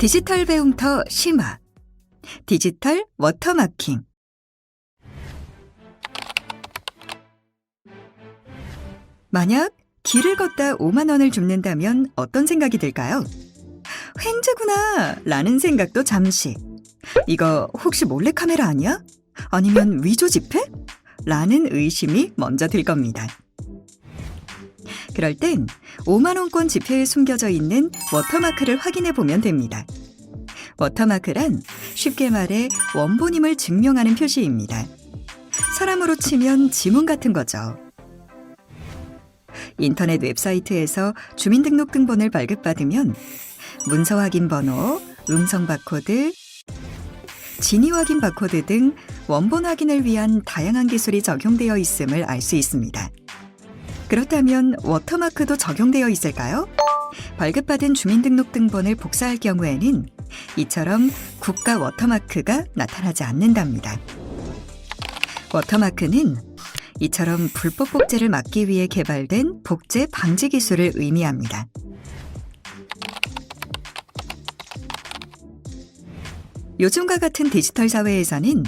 디지털 배움터 심화 디지털 워터마킹. 만약 길을 걷다 5만 원을 줍는다면 어떤 생각이 들까요? 횡재구나 라는 생각도 잠시. 이거 혹시 몰래카메라 아니야? 아니면 위조 지폐? 라는 의심이 먼저 들 겁니다. 그럴 땐 5만 원권 지폐에 숨겨져 있는 워터마크를 확인해 보면 됩니다. 워터마크란 쉽게 말해 원본임을 증명하는 표시입니다. 사람으로 치면 지문 같은 거죠. 인터넷 웹사이트에서 주민등록등본을 발급받으면 문서 확인 번호, 음성 바코드, 진위 확인 바코드 등 원본 확인을 위한 다양한 기술이 적용되어 있음을 알 수 있습니다. 그렇다면 워터마크도 적용되어 있을까요? 발급받은 주민등록등본을 복사할 경우에는 이처럼 국가 워터마크가 나타나지 않는답니다. 워터마크는 이처럼 불법 복제를 막기 위해 개발된 복제 방지 기술을 의미합니다. 요즘과 같은 디지털 사회에서는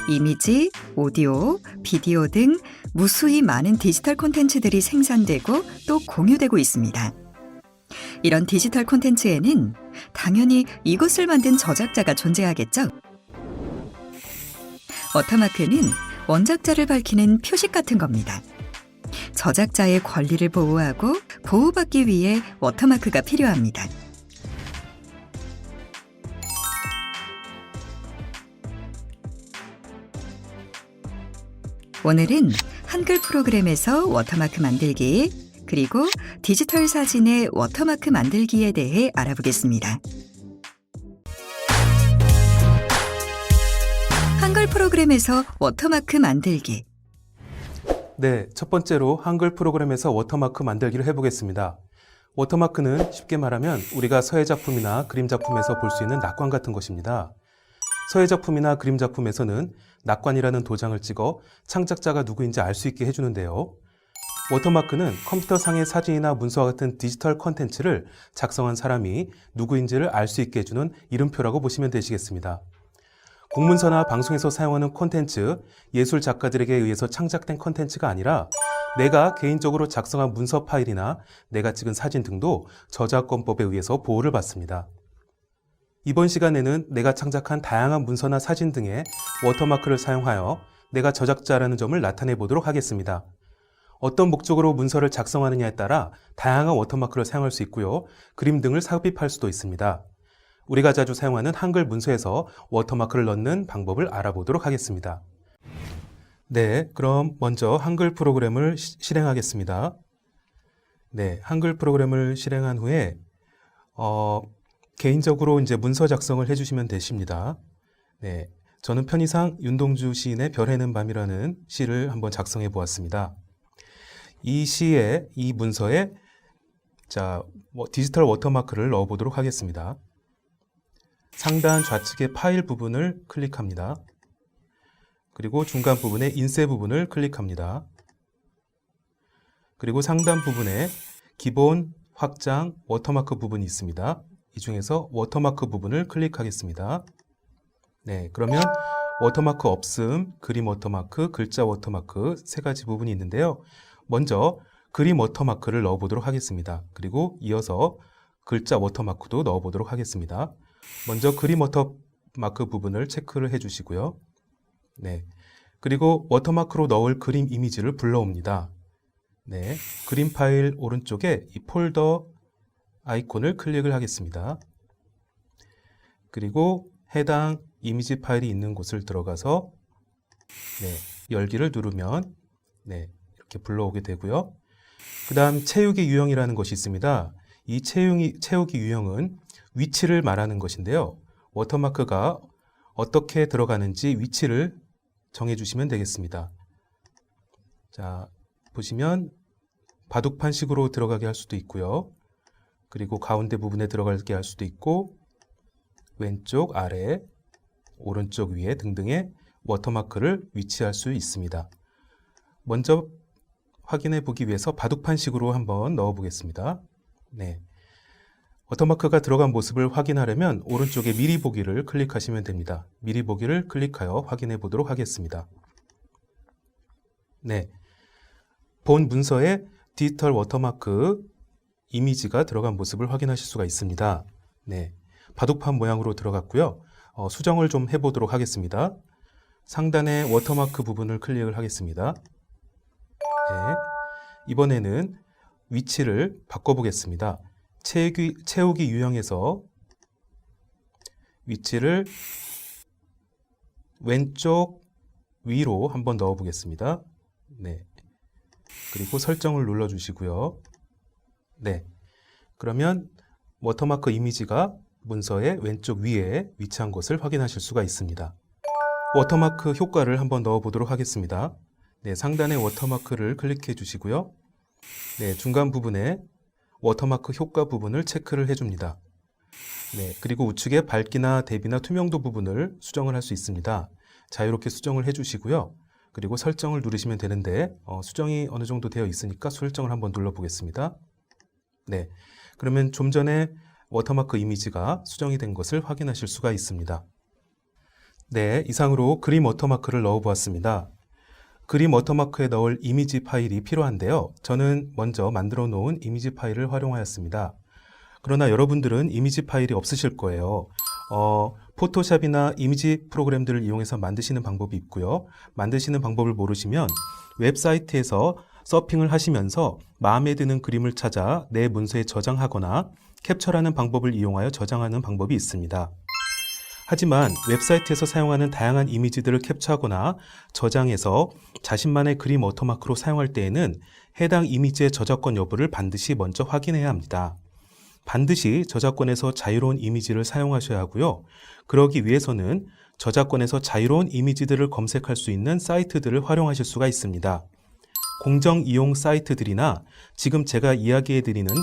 이미지, 오디오, 비디오 등 무수히 많은 디지털 콘텐츠들이 생산되고 또 공유되고 있습니다. 이런 디지털 콘텐츠에는 당연히 이것을 만든 저작자가 존재하겠죠. 워터마크는 원작자를 밝히는 표식 같은 겁니다. 저작자의 권리를 보호하고 보호받기 위해 워터마크가 필요합니다. 오늘은 한글 프로그램에서 워터마크 만들기, 그리고 디지털 사진의 워터마크 만들기에 대해 알아보겠습니다. 한글 프로그램에서 워터마크 만들기. 네, 첫 번째로 한글 프로그램에서 워터마크 만들기를 해보겠습니다. 워터마크는 쉽게 말하면 우리가 서예 작품이나 그림 작품에서 볼 수 있는 낙관 같은 것입니다. 서예 작품이나 그림 작품에서는 낙관이라는 도장을 찍어 창작자가 누구인지 알 수 있게 해주는데요. 워터마크는 컴퓨터상의 사진이나 문서와 같은 디지털 콘텐츠를 작성한 사람이 누구인지를 알 수 있게 해주는 이름표라고 보시면 되시겠습니다. 공문서나 방송에서 사용하는 콘텐츠, 예술 작가들에게 의해서 창작된 콘텐츠가 아니라 내가 개인적으로 작성한 문서 파일이나 내가 찍은 사진 등도 저작권법에 의해서 보호를 받습니다. 이번 시간에는 내가 창작한 다양한 문서나 사진 등의 워터마크를 사용하여 내가 저작자라는 점을 나타내 보도록 하겠습니다. 어떤 목적으로 문서를 작성하느냐에 따라 다양한 워터마크를 사용할 수 있고요. 그림 등을 삽입할 수도 있습니다. 우리가 자주 사용하는 한글 문서에서 워터마크를 넣는 방법을 알아보도록 하겠습니다. 네, 그럼 먼저 한글 프로그램을 실행하겠습니다. 네, 한글 프로그램을 실행한 후에 개인적으로 이제 문서 작성을 해주시면 되십니다. 네, 저는 편의상 윤동주 시인의 별해는 밤이라는 시를 한번 작성해 보았습니다. 이 시에, 이 문서에 디지털 워터마크를 넣어 보도록 하겠습니다. 상단 좌측의 파일 부분을 클릭합니다. 그리고 중간 부분에 인쇄 부분을 클릭합니다. 그리고 상단 부분에 기본, 확장, 워터마크 부분이 있습니다. 이 중에서 워터마크 부분을 클릭하겠습니다. 네, 그러면 워터마크 없음, 그림 워터마크, 글자 워터마크 세 가지 부분이 있는데요. 먼저 그림 워터마크를 넣어 보도록 하겠습니다. 그리고 이어서 글자 워터마크도 넣어 보도록 하겠습니다. 먼저 그림 워터마크 부분을 체크를 해 주시고요. 네, 그리고 워터마크로 넣을 그림 이미지를 불러옵니다. 네, 그림 파일 오른쪽에 이 폴더 아이콘을 클릭을 하겠습니다. 그리고 해당 이미지 파일이 있는 곳을 들어가서 열기를 누르면 이렇게 불러오게 되고요. 그 다음 채우기 유형이라는 것이 있습니다. 이 채우기 유형은 위치를 말하는 것인데요. 워터마크가 어떻게 들어가는지 위치를 정해주시면 되겠습니다. 자, 보시면 바둑판식으로 들어가게 할 수도 있고요. 그리고 가운데 부분에 들어가게 할 수도 있고 왼쪽, 아래, 오른쪽, 위에 등등의 워터마크를 위치할 수 있습니다. 먼저 확인해 보기 위해서 바둑판식으로 한번 넣어 보겠습니다. 네. 워터마크가 들어간 모습을 확인하려면 오른쪽에 미리 보기를 클릭하시면 됩니다. 미리 보기를 클릭하여 확인해 보도록 하겠습니다. 네, 본 문서에 디지털 워터마크 이미지가 들어간 모습을 확인하실 수가 있습니다. 네, 바둑판 모양으로 들어갔고요. 수정을 좀 해보도록 하겠습니다. 상단의 워터마크 부분을 클릭을 하겠습니다. 네, 이번에는 위치를 바꿔보겠습니다. 채우기 유형에서 위치를 왼쪽 위로 한번 넣어 보겠습니다. 네. 그리고 설정을 눌러 주시고요. 네. 그러면 워터마크 이미지가 문서의 왼쪽 위에 위치한 것을 확인하실 수가 있습니다. 워터마크 효과를 한번 넣어 보도록 하겠습니다. 네, 상단의 워터마크를 클릭해 주시고요. 네, 중간 부분에 워터마크 효과 부분을 체크를 해줍니다. 네, 그리고 우측에 밝기나 대비나 투명도 부분을 수정을 할 수 있습니다. 자유롭게 수정을 해주시고요. 그리고 설정을 누르시면 되는데 수정이 어느 정도 되어 있으니까 설정을 한번 눌러보겠습니다. 네, 그러면 좀 전에 워터마크 이미지가 수정이 된 것을 확인하실 수가 있습니다. 네, 이상으로 그림 워터마크를 넣어보았습니다. 그림 워터마크에 넣을 이미지 파일이 필요한데요. 저는 먼저 만들어 놓은 이미지 파일을 활용하였습니다. 그러나 여러분들은 이미지 파일이 없으실 거예요. 포토샵이나 이미지 프로그램들을 이용해서 만드시는 방법이 있고요. 만드시는 방법을 모르시면 웹사이트에서 서핑을 하시면서 마음에 드는 그림을 찾아 내 문서에 저장하거나 캡처라는 방법을 이용하여 저장하는 방법이 있습니다. 하지만 웹사이트에서 사용하는 다양한 이미지들을 캡처하거나 저장해서 자신만의 그림 워터마크로 사용할 때에는 해당 이미지의 저작권 여부를 반드시 먼저 확인해야 합니다. 반드시 저작권에서 자유로운 이미지를 사용하셔야 하고요. 그러기 위해서는 저작권에서 자유로운 이미지들을 검색할 수 있는 사이트들을 활용하실 수가 있습니다. 공정 이용 사이트들이나 지금 제가 이야기해드리는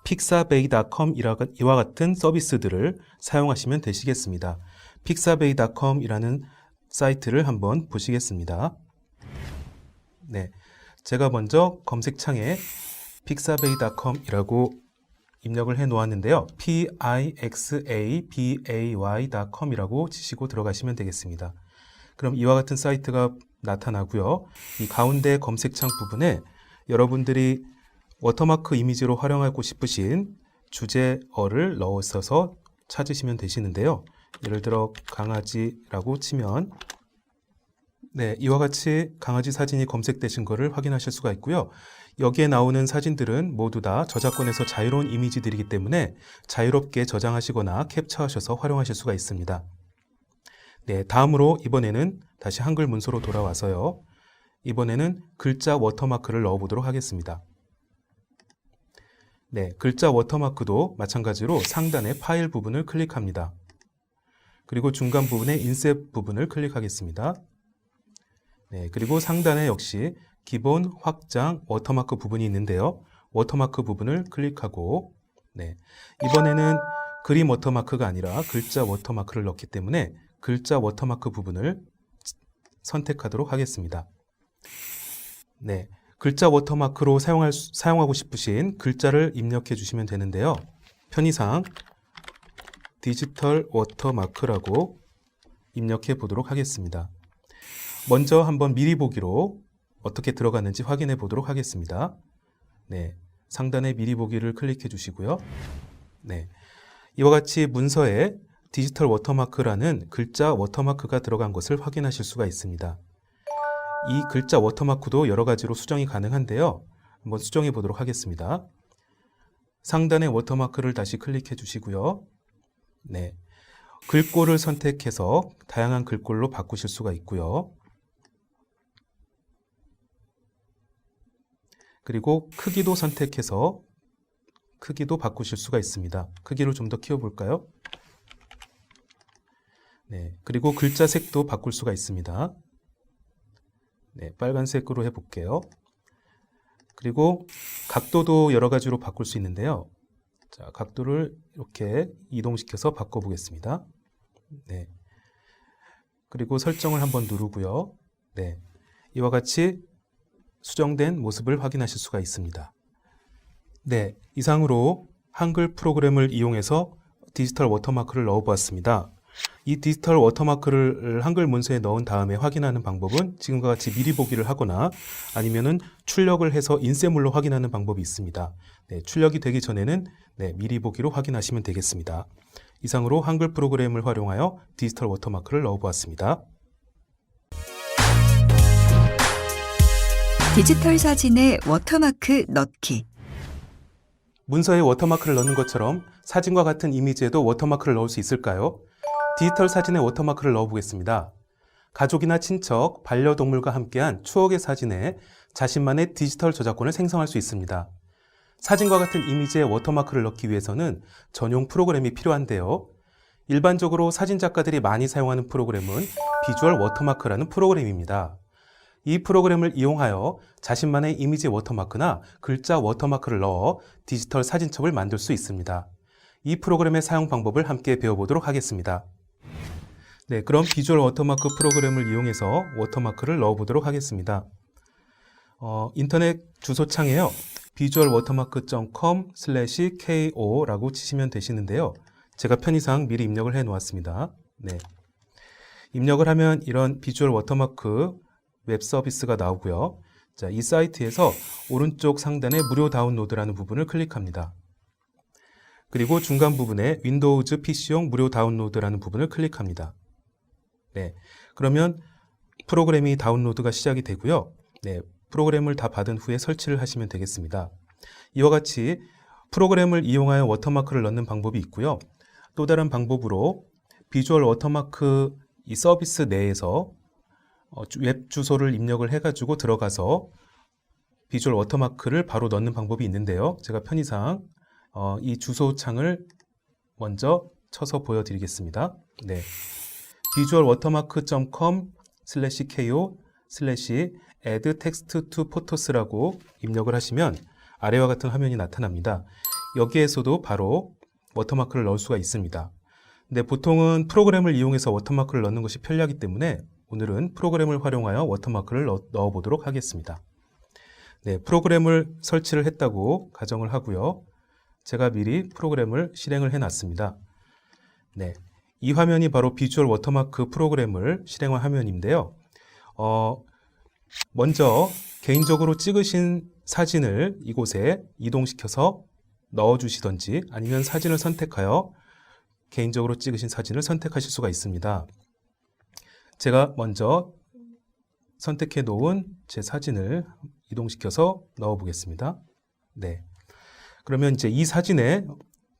pixabay.com 이와 같은 서비스들을 사용하시면 되시겠습니다. pixabay.com 이라는 사이트를 한번 보시겠습니다. 네, 제가 먼저 검색창에 pixabay.com 이라고 입력을 해 놓았는데요. pixabay.com 이라고 치시고 들어가시면 되겠습니다. 그럼 이와 같은 사이트가 나타나고요. 이 가운데 검색창 부분에 여러분들이 워터마크 이미지로 활용하고 싶으신 주제어를 넣어서 찾으시면 되시는데요. 예를 들어 강아지라고 치면 네, 이와 같이 강아지 사진이 검색되신 것을 확인하실 수가 있고요. 여기에 나오는 사진들은 모두 다 저작권에서 자유로운 이미지들이기 때문에 자유롭게 저장하시거나 캡처하셔서 활용하실 수가 있습니다. 네, 다음으로 이번에는 다시 한글 문서로 돌아와서요. 이번에는 글자 워터마크를 넣어보도록 하겠습니다. 네, 글자 워터마크도 마찬가지로 상단의 파일 부분을 클릭합니다. 그리고 중간 부분의 인셋 부분을 클릭하겠습니다. 네, 그리고 상단에 역시 기본 확장 워터마크 부분이 있는데요. 워터마크 부분을 클릭하고 네, 이번에는 그림 워터마크가 아니라 글자 워터마크를 넣기 때문에 글자 워터마크 부분을 선택하도록 하겠습니다. 네, 글자 워터마크로 사용하고 싶으신 글자를 입력해 주시면 되는데요. 편의상 디지털 워터마크라고 입력해 보도록 하겠습니다. 먼저 한번 미리 보기로 어떻게 들어갔는지 확인해 보도록 하겠습니다. 네, 상단에 미리 보기를 클릭해 주시고요. 네, 이와 같이 문서에 디지털 워터마크라는 글자 워터마크가 들어간 것을 확인하실 수가 있습니다. 이 글자 워터마크도 여러 가지로 수정이 가능한데요. 한번 수정해 보도록 하겠습니다. 상단의 워터마크를 다시 클릭해 주시고요. 네, 글꼴을 선택해서 다양한 글꼴로 바꾸실 수가 있고요. 그리고 크기도 선택해서 크기도 바꾸실 수가 있습니다. 크기를 좀 더 키워볼까요? 네, 그리고 글자 색도 바꿀 수가 있습니다. 네, 빨간색으로 해볼게요. 그리고 각도도 여러 가지로 바꿀 수 있는데요. 자, 각도를 이렇게 이동시켜서 바꿔보겠습니다. 네, 그리고 설정을 한번 누르고요. 네, 이와 같이 수정된 모습을 확인하실 수가 있습니다. 네, 이상으로 한글 프로그램을 이용해서 디지털 워터마크를 넣어보았습니다. 이 디지털 워터마크를 한글 문서에 넣은 다음에 확인하는 방법은 지금과 같이 미리 보기를 하거나 아니면은 출력을 해서 인쇄물로 확인하는 방법이 있습니다. 네, 출력이 되기 전에는 미리 보기로 확인하시면 되겠습니다. 이상으로 한글 프로그램을 활용하여 디지털 워터마크를 넣어보았습니다. 디지털 사진에 워터마크 넣기. 문서에 워터마크를 넣는 것처럼 사진과 같은 이미지에도 워터마크를 넣을 수 있을까요? 디지털 사진에 워터마크를 넣어보겠습니다. 가족이나 친척, 반려동물과 함께한 추억의 사진에 자신만의 디지털 저작권을 생성할 수 있습니다. 사진과 같은 이미지에 워터마크를 넣기 위해서는 전용 프로그램이 필요한데요. 일반적으로 사진 작가들이 많이 사용하는 프로그램은 비주얼 워터마크라는 프로그램입니다. 이 프로그램을 이용하여 자신만의 이미지 워터마크나 글자 워터마크를 넣어 디지털 사진첩을 만들 수 있습니다. 이 프로그램의 사용 방법을 함께 배워보도록 하겠습니다. 네, 그럼 비주얼 워터마크 프로그램을 이용해서 워터마크를 넣어보도록 하겠습니다. 인터넷 주소창에요. visualwatermark.com/ko 라고 치시면 되시는데요. 제가 편의상 미리 입력을 해 놓았습니다. 네. 입력을 하면 이런 비주얼 워터마크 웹 서비스가 나오고요. 자, 이 사이트에서 오른쪽 상단에 무료 다운로드라는 부분을 클릭합니다. 그리고 중간 부분에 윈도우즈 PC용 무료 다운로드라는 부분을 클릭합니다. 네, 그러면 프로그램이 다운로드가 시작이 되고요. 네, 프로그램을 다 받은 후에 설치를 하시면 되겠습니다. 이와 같이 프로그램을 이용하여 워터마크를 넣는 방법이 있고요. 또 다른 방법으로 비주얼 워터마크 이 서비스 내에서 웹 주소를 입력을 해가지고 들어가서 비주얼 워터마크를 바로 넣는 방법이 있는데요. 제가 편의상 이 주소창을 먼저 쳐서 보여드리겠습니다. 네, visualwatermark.com/ko/add text to photos라고 입력을 하시면 아래와 같은 화면이 나타납니다. 여기에서도 바로 워터마크를 넣을 수가 있습니다. 근데 보통은 프로그램을 이용해서 워터마크를 넣는 것이 편리하기 때문에 오늘은 프로그램을 활용하여 워터마크를 넣어보도록 하겠습니다. 네, 프로그램을 설치를 했다고 가정을 하고요. 제가 미리 프로그램을 실행을 해놨습니다. 네, 이 화면이 바로 비주얼 워터마크 프로그램을 실행한 화면인데요. 먼저 개인적으로 찍으신 사진을 이곳에 이동시켜서 넣어주시던지 아니면 사진을 선택하여 개인적으로 찍으신 사진을 선택하실 수가 있습니다. 제가 먼저 선택해 놓은 제 사진을 이동시켜서 넣어 보겠습니다. 네, 그러면 이제 이 사진에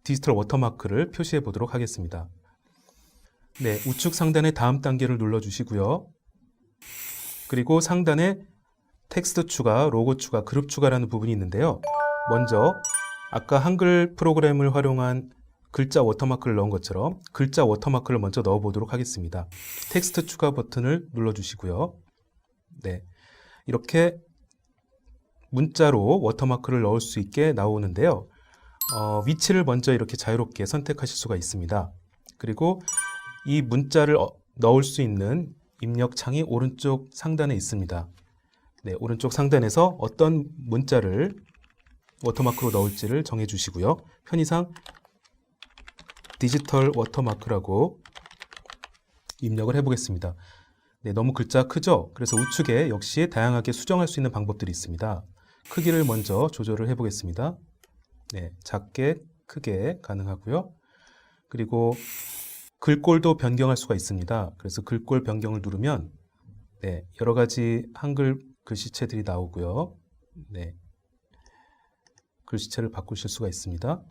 디지털 워터마크를 표시해 보도록 하겠습니다. 네, 우측 상단의 다음 단계를 눌러 주시고요. 그리고 상단에 텍스트 추가, 로고 추가, 그룹 추가라는 부분이 있는데요. 먼저 아까 한글 프로그램을 활용한 글자 워터마크를 넣은 것처럼 글자 워터마크를 먼저 넣어 보도록 하겠습니다. 텍스트 추가 버튼을 눌러 주시고요. 네, 이렇게 문자로 워터마크를 넣을 수 있게 나오는데요. 위치를 먼저 이렇게 자유롭게 선택하실 수가 있습니다. 그리고 이 문자를 넣을 수 있는 입력창이 오른쪽 상단에 있습니다. 네, 오른쪽 상단에서 어떤 문자를 워터마크로 넣을지를 정해 주시고요. 편의상 디지털 워터마크라고 입력을 해보겠습니다. 네, 너무 글자 크죠? 그래서 우측에 역시 다양하게 수정할 수 있는 방법들이 있습니다. 크기를 먼저 조절을 해보겠습니다. 네, 작게, 크게 가능하고요. 그리고 글꼴도 변경할 수가 있습니다. 그래서 글꼴 변경을 누르면 네, 여러 가지 한글 글씨체들이 나오고요. 네, 글씨체를 바꾸실 수가 있습니다.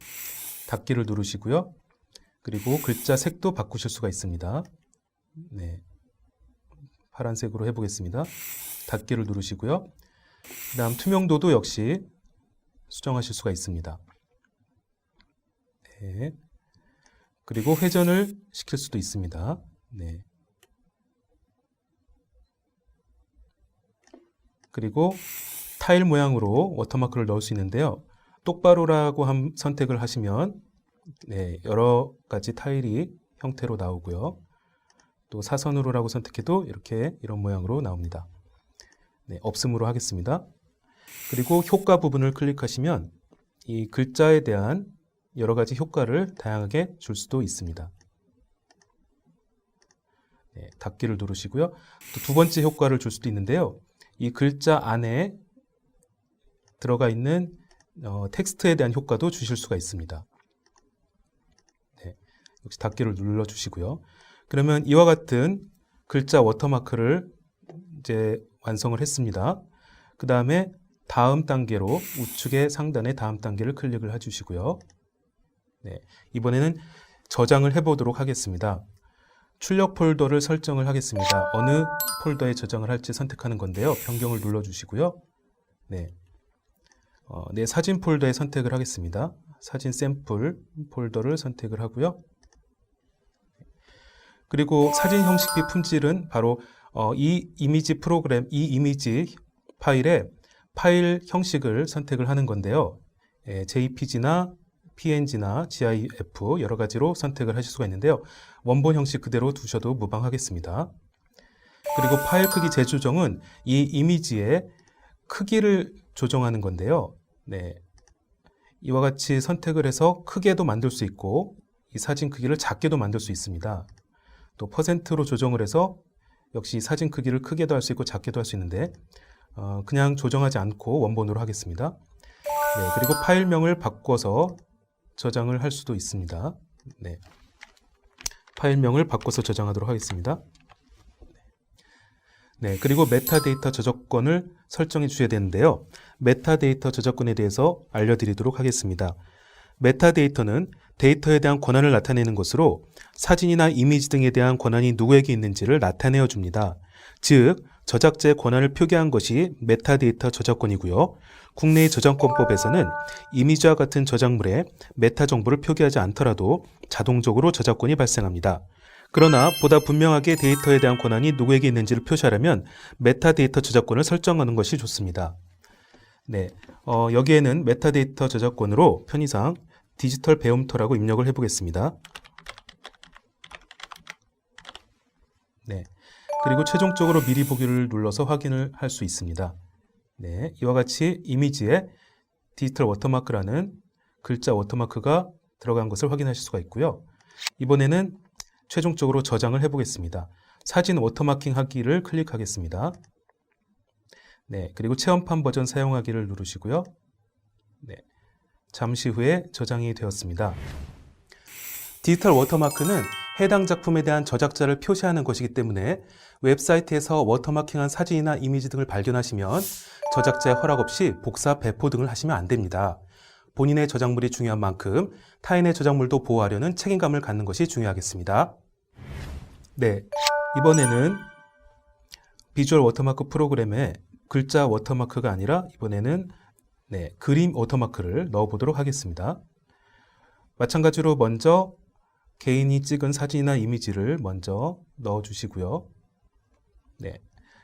닫기를 누르시고요. 그리고 글자 색도 바꾸실 수가 있습니다. 네, 파란색으로 해보겠습니다. 닫기를 누르시고요. 그 다음 투명도도 역시 수정하실 수가 있습니다. 네, 그리고 회전을 시킬 수도 있습니다. 네, 그리고 타일 모양으로 워터마크를 넣을 수 있는데요. 똑바로라고 선택을 하시면 네, 여러 가지 타일이 형태로 나오고요. 또 사선으로라고 선택해도 이런 모양으로 나옵니다. 네, 없음으로 하겠습니다. 그리고 효과 부분을 클릭하시면 이 글자에 대한 여러 가지 효과를 다양하게 줄 수도 있습니다. 네, 닫기를 누르시고요. 또 두 번째 효과를 줄 수도 있는데요. 이 글자 안에 들어가 있는 텍스트에 대한 효과도 주실 수가 있습니다. 네, 역시 닫기를 눌러주시고요. 그러면 이와 같은 글자 워터마크를 이제 완성을 했습니다. 그 다음에 다음 단계로 우측의 상단의 다음 단계를 클릭을 해주시고요. 네, 이번에는 저장을 해보도록 하겠습니다. 출력 폴더를 설정을 하겠습니다. 어느 폴더에 저장을 할지 선택하는 건데요. 변경을 눌러주시고요. 네, 내 사진 폴더에 선택을 하겠습니다. 사진 샘플 폴더를 선택을 하고요. 그리고 사진 형식비 품질은 바로 이 이미지 프로그램, 이 이미지 파일의 파일 형식을 선택을 하는 건데요. JPG나 PNG나 GIF 여러 가지로 선택을 하실 수가 있는데요. 원본 형식 그대로 두셔도 무방하겠습니다. 그리고 파일 크기 재조정은 이 이미지의 크기를 조정하는 건데요. 네, 이와 같이 선택을 해서 크게도 만들 수 있고 이 사진 크기를 작게도 만들 수 있습니다. 또 퍼센트로 조정을 해서 역시 사진 크기를 크게도 할 수 있고 작게도 할 수 있는데 그냥 조정하지 않고 원본으로 하겠습니다. 네, 그리고 파일명을 바꿔서 저장을 할 수도 있습니다. 네, 파일명을 바꿔서 저장하도록 하겠습니다. 네, 그리고 메타데이터 저작권을 설정해 주셔야 되는데요. 메타데이터 저작권에 대해서 알려드리도록 하겠습니다. 메타데이터는 데이터에 대한 권한을 나타내는 것으로 사진이나 이미지 등에 대한 권한이 누구에게 있는지를 나타내어 줍니다. 즉, 저작자의 권한을 표기한 것이 메타데이터 저작권이고요. 국내의 저작권법에서는 이미지와 같은 저작물에 메타 정보를 표기하지 않더라도 자동적으로 저작권이 발생합니다. 그러나 보다 분명하게 데이터에 대한 권한이 누구에게 있는지를 표시하려면 메타데이터 저작권을 설정하는 것이 좋습니다. 네, 여기에는 메타데이터 저작권으로 편의상 디지털 배움터라고 입력을 해보겠습니다. 네, 그리고 최종적으로 미리 보기를 눌러서 확인을 할 수 있습니다. 네, 이와 같이 이미지에 디지털 워터마크라는 글자 워터마크가 들어간 것을 확인하실 수가 있고요. 이번에는 최종적으로 저장을 해보겠습니다. 사진 워터마킹 하기를 클릭하겠습니다. 네, 그리고 체험판 버전 사용하기를 누르시고요. 네, 잠시 후에 저장이 되었습니다. 디지털 워터마크는 해당 작품에 대한 저작자를 표시하는 것이기 때문에 웹사이트에서 워터마킹한 사진이나 이미지 등을 발견하시면 저작자의 허락 없이 복사, 배포 등을 하시면 안 됩니다. 본인의 저작물이 중요한 만큼 타인의 저작물도 보호하려는 책임감을 갖는 것이 중요하겠습니다. 네, 이번에는 비주얼 워터마크 프로그램에 글자 워터마크가 아니라 이번에는 그림 워터마크를 넣어보도록 하겠습니다. 마찬가지로 먼저 개인이 찍은 사진이나 이미지를 먼저 넣어주시고요. 네,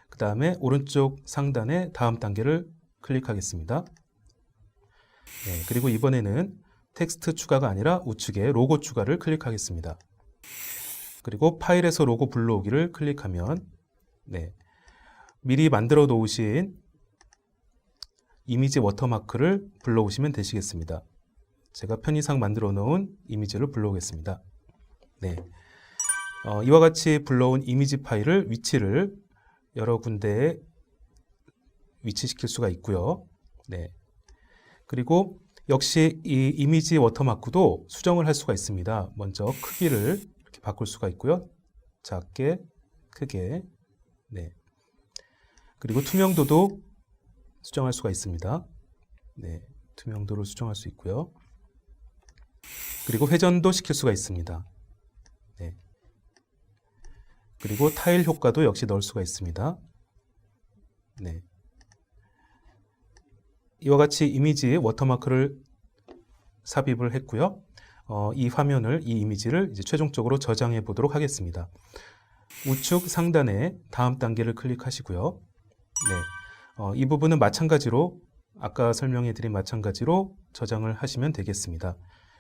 그 다음에 오른쪽 상단에 다음 단계를 클릭하겠습니다. 네, 그리고 이번에는 텍스트 추가가 아니라 우측에 로고 추가를 클릭하겠습니다. 그리고 파일에서 로고 불러오기를 클릭하면 미리 만들어 놓으신 이미지 워터마크를 불러오시면 되시겠습니다. 제가 편의상 만들어 놓은 이미지를 불러오겠습니다. 네, 이와 같이 불러온 이미지 파일을 위치를 여러 군데에 위치시킬 수가 있고요. 네, 그리고 역시 이 이미지 워터마크도 수정을 할 수가 있습니다. 먼저 크기를 이렇게 바꿀 수가 있고요. 작게, 크게, 네. 그리고 투명도도 수정할 수가 있습니다. 네, 투명도를 수정할 수 있고요. 그리고 회전도 시킬 수가 있습니다. 네. 그리고 타일 효과도 역시 넣을 수가 있습니다. 네. 이와 같이 이미지 워터마크를 삽입을 했고요. 이 화면을, 이 이미지를 이제 최종적으로 저장해 보도록 하겠습니다. 우측 상단에 다음 단계를 클릭하시고요. 네, 이 부분은 마찬가지로 아까 설명해 드린 마찬가지로 저장을 하시면 되겠습니다.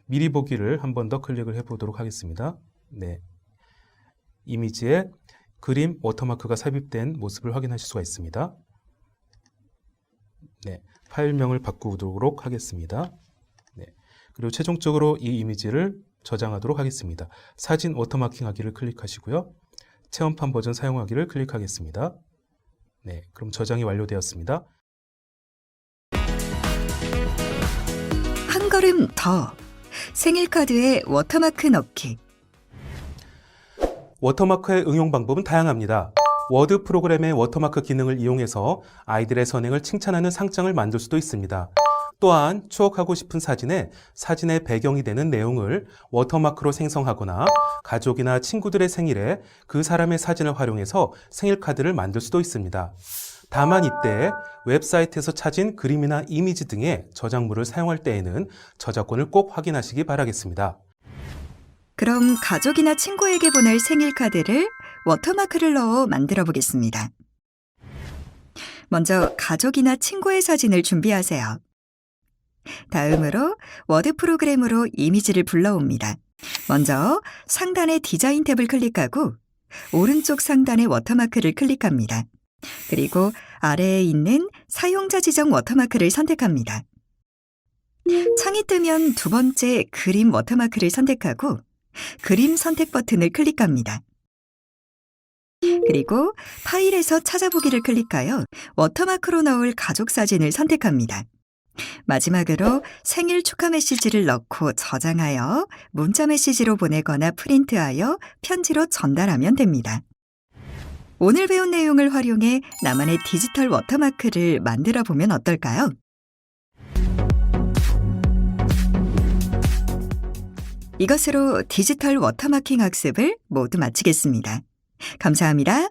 미리 보기를 한 번 더 클릭을 해 보도록 하겠습니다. 네, 이미지에 그림 워터마크가 삽입된 모습을 확인하실 수가 있습니다. 네, 파일명을 바꾸도록 하겠습니다. 네, 그리고 최종적으로 이 이미지를 저장하도록 하겠습니다. 사진 워터마킹 하기를 클릭하시고요. 체험판 버전 사용하기를 클릭하겠습니다. 네, 그럼 저장이 완료되었습니다. 한 걸음 더. 생일 카드에 워터마크 넣기. 워터마크의 응용 방법은 다양합니다. 워드 프로그램의 워터마크 기능을 이용해서 아이들의 선행을 칭찬하는 상장을 만들 수도 있습니다. 또한 추억하고 싶은 사진에 사진의 배경이 되는 내용을 워터마크로 생성하거나 가족이나 친구들의 생일에 그 사람의 사진을 활용해서 생일 카드를 만들 수도 있습니다. 다만 이때 웹사이트에서 찾은 그림이나 이미지 등의 저작물을 사용할 때에는 저작권을 꼭 확인하시기 바라겠습니다. 그럼 가족이나 친구에게 보낼 생일 카드를 워터마크를 넣어 만들어 보겠습니다. 먼저 가족이나 친구의 사진을 준비하세요. 다음으로 워드 프로그램으로 이미지를 불러옵니다. 먼저 상단의 디자인 탭을 클릭하고 오른쪽 상단의 워터마크를 클릭합니다. 그리고 아래에 있는 사용자 지정 워터마크를 선택합니다. 창이 뜨면 두 번째 그림 워터마크를 선택하고 그림 선택 버튼을 클릭합니다. 그리고 파일에서 찾아보기를 클릭하여 워터마크로 넣을 가족 사진을 선택합니다. 마지막으로 생일 축하 메시지를 넣고 저장하여 문자 메시지로 보내거나 프린트하여 편지로 전달하면 됩니다. 오늘 배운 내용을 활용해 나만의 디지털 워터마크를 만들어 보면 어떨까요? 이것으로 디지털 워터마킹 학습을 모두 마치겠습니다. 감사합니다.